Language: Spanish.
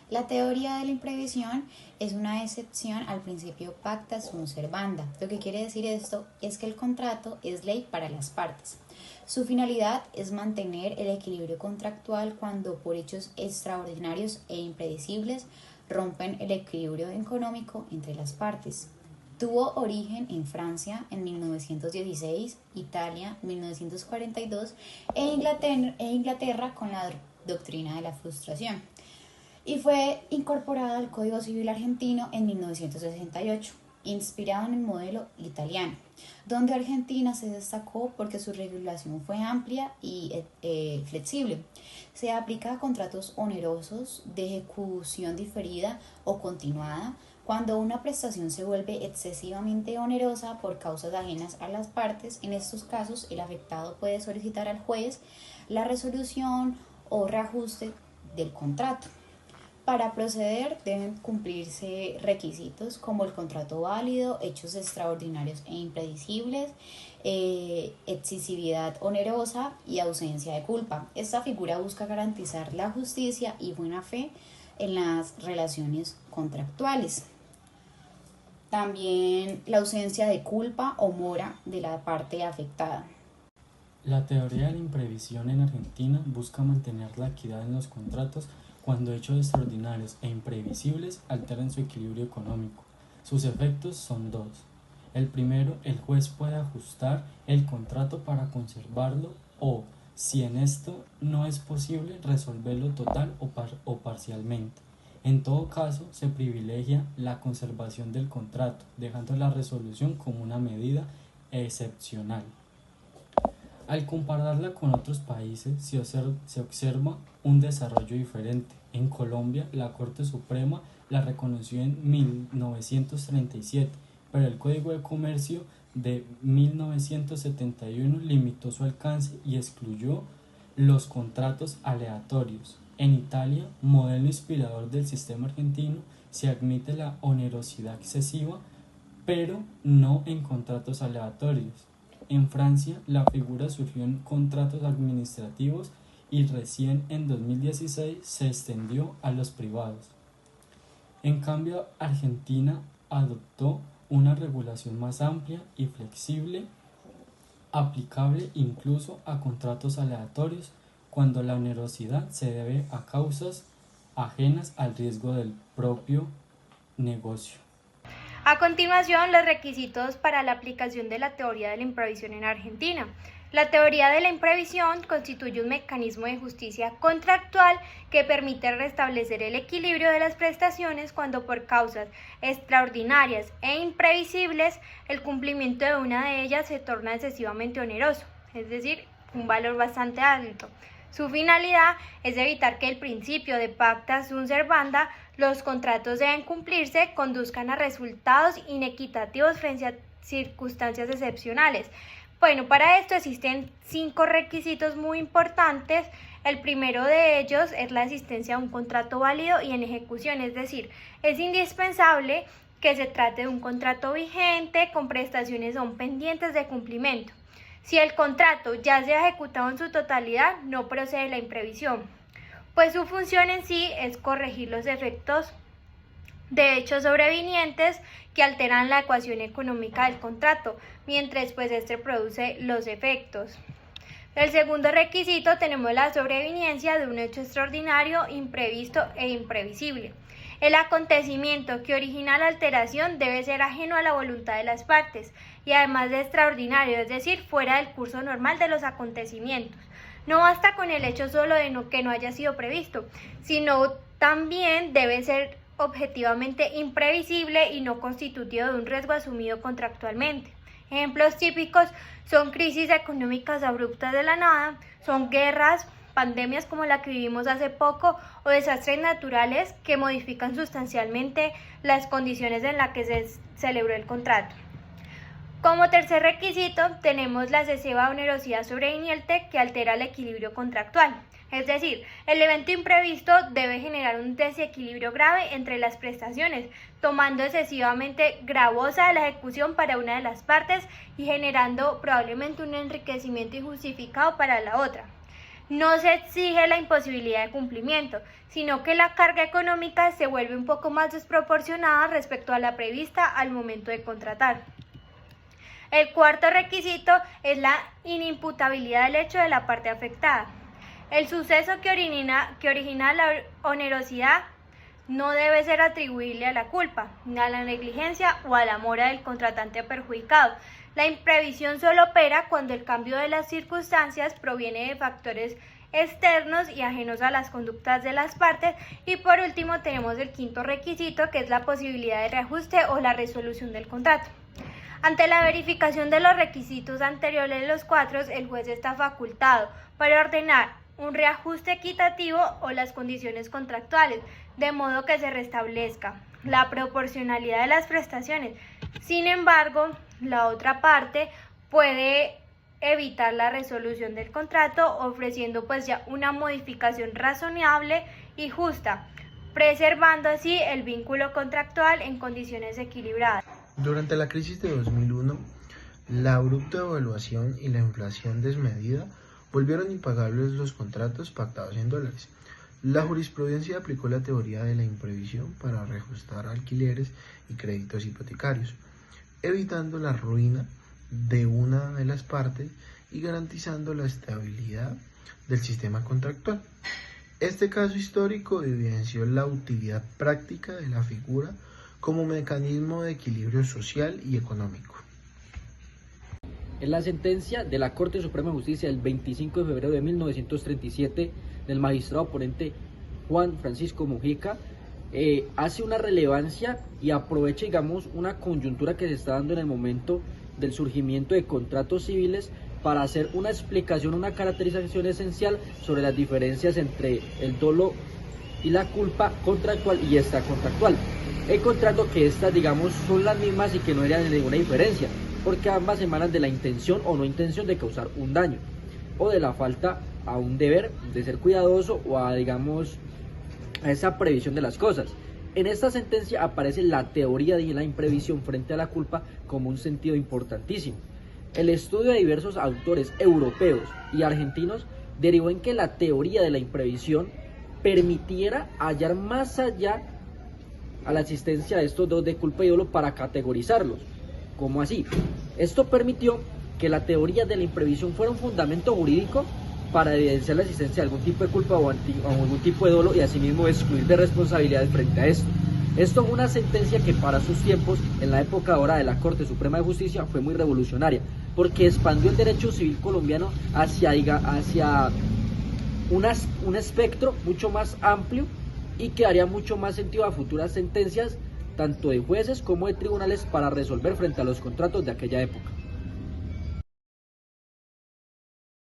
La teoría de la imprevisión es una excepción al principio pacta sunt servanda. Lo que quiere decir esto es que el contrato es ley para las partes. Su finalidad es mantener el equilibrio contractual cuando por hechos extraordinarios e impredecibles rompen el equilibrio económico entre las partes. Tuvo origen en Francia en 1916, Italia en 1942 e Inglaterra con la doctrina de la frustración, y fue incorporada al Código Civil argentino en 1968, inspirado en el modelo italiano, donde Argentina se destacó porque su regulación fue amplia y flexible. Se aplica a contratos onerosos de ejecución diferida o continuada, cuando una prestación se vuelve excesivamente onerosa por causas ajenas a las partes. En estos casos, el afectado puede solicitar al juez la resolución o reajuste del contrato. Para proceder deben cumplirse requisitos como el contrato válido, hechos extraordinarios e impredecibles, excesividad onerosa y ausencia de culpa. Esta figura busca garantizar la justicia y buena fe en las relaciones contractuales. También la ausencia de culpa o mora de la parte afectada. La teoría de la imprevisión en Argentina busca mantener la equidad en los contratos cuando hechos extraordinarios e imprevisibles alteran su equilibrio económico. Sus efectos son dos. El primero, el juez puede ajustar el contrato para conservarlo o, si en esto no es posible, resolverlo total o parcialmente. En todo caso, se privilegia la conservación del contrato, dejando la resolución como una medida excepcional. Al compararla con otros países, se observa un desarrollo diferente. En Colombia, la Corte Suprema la reconoció en 1937, pero el Código de Comercio de 1971 limitó su alcance y excluyó los contratos aleatorios. En Italia, modelo inspirador del sistema argentino, se admite la onerosidad excesiva, pero no en contratos aleatorios. En Francia, la figura surgió en contratos administrativos y recién en 2016 se extendió a los privados. En cambio, Argentina adoptó una regulación más amplia y flexible, aplicable incluso a contratos aleatorios cuando la onerosidad se debe a causas ajenas al riesgo del propio negocio. A continuación, los requisitos para la aplicación de la teoría de la imprevisión en Argentina. La teoría de la imprevisión constituye un mecanismo de justicia contractual que permite restablecer el equilibrio de las prestaciones cuando por causas extraordinarias e imprevisibles el cumplimiento de una de ellas se torna excesivamente oneroso, es decir, un valor bastante alto. Su finalidad es evitar que el principio de pacta sunt servanda, los contratos deben cumplirse, conduzcan a resultados inequitativos frente a circunstancias excepcionales. Bueno, para esto existen 5 requisitos muy importantes. El primero de ellos es la existencia de un contrato válido y en ejecución, es decir, es indispensable que se trate de un contrato vigente con prestaciones aún pendientes de cumplimiento. Si el contrato ya se ha ejecutado en su totalidad, no procede la imprevisión, pues su función en sí es corregir los efectos de hechos sobrevinientes que alteran la ecuación económica del contrato, mientras pues este produce los efectos. El segundo requisito tenemos la sobreviniencia de un hecho extraordinario, imprevisto e imprevisible. El acontecimiento que origina la alteración debe ser ajeno a la voluntad de las partes y además de extraordinario, es decir, fuera del curso normal de los acontecimientos. No basta con el hecho solo de que no haya sido previsto, sino también debe ser objetivamente imprevisible y no constitutivo de un riesgo asumido contractualmente. Ejemplos típicos son crisis económicas abruptas de la nada, son guerras, pandemias como la que vivimos hace poco o desastres naturales que modifican sustancialmente las condiciones en las que se celebró el contrato. Como tercer requisito tenemos la excesiva onerosidad sobreviniente que altera el equilibrio contractual. Es decir, el evento imprevisto debe generar un desequilibrio grave entre las prestaciones, tomando excesivamente gravosa la ejecución para una de las partes y generando probablemente un enriquecimiento injustificado para la otra. no se exige la imposibilidad de cumplimiento, sino que la carga económica se vuelve un poco más desproporcionada respecto a la prevista al momento de contratar. El cuarto requisito es la inimputabilidad del hecho de la parte afectada. El suceso que origina la onerosidad no debe ser atribuible a la culpa, ni a la negligencia o a la mora del contratante perjudicado. La imprevisión solo opera cuando el cambio de las circunstancias proviene de factores externos y ajenos a las conductas de las partes. Y por último tenemos el quinto requisito, que es la posibilidad de reajuste o la resolución del contrato. Ante la verificación de los requisitos anteriores de los cuatro, el juez está facultado para ordenar un reajuste equitativo o las condiciones contractuales, de modo que se restablezca la proporcionalidad de las prestaciones. Sin embargo, la otra parte puede evitar la resolución del contrato ofreciendo pues ya una modificación razonable y justa, preservando así el vínculo contractual en condiciones equilibradas. Durante la crisis de 2001, la abrupta devaluación y la inflación desmedida volvieron impagables los contratos pactados en dólares. La jurisprudencia aplicó la teoría de la imprevisión para reajustar alquileres y créditos hipotecarios, evitando la ruina de una de las partes y garantizando la estabilidad del sistema contractual. Este caso histórico evidenció la utilidad práctica de la figura como mecanismo de equilibrio social y económico. En la sentencia de la Corte Suprema de Justicia del 25 de febrero de 1937 del magistrado ponente Juan Francisco Mujica, hace una relevancia y aprovecha, digamos, una coyuntura que se está dando en el momento del surgimiento de contratos civiles para hacer una explicación, una caracterización esencial sobre las diferencias entre el dolo y la culpa contractual y extracontractual, encontrando que estas, digamos, son las mismas y que no hay ninguna diferencia, porque ambas emanan de la intención o no intención de causar un daño, o de la falta a un deber de ser cuidadoso o a, digamos, a esa previsión de las cosas. En esta sentencia aparece la teoría de la imprevisión frente a la culpa como un sentido importantísimo. El estudio de diversos autores europeos y argentinos derivó en que la teoría de la imprevisión permitiera hallar más allá a la existencia de estos dos de culpa y dolo para categorizarlos. ¿Cómo así? Esto permitió que la teoría de la imprevisión fuera un fundamento jurídico para evidenciar la existencia de algún tipo de culpa o algún tipo de dolo y asimismo excluir de responsabilidades frente a esto. Esto es una sentencia que para sus tiempos, en la época ahora de la Corte Suprema de Justicia, fue muy revolucionaria, porque expandió el derecho civil colombiano hacia un espectro mucho más amplio y que daría mucho más sentido a futuras sentencias, tanto de jueces como de tribunales, para resolver frente a los contratos de aquella época.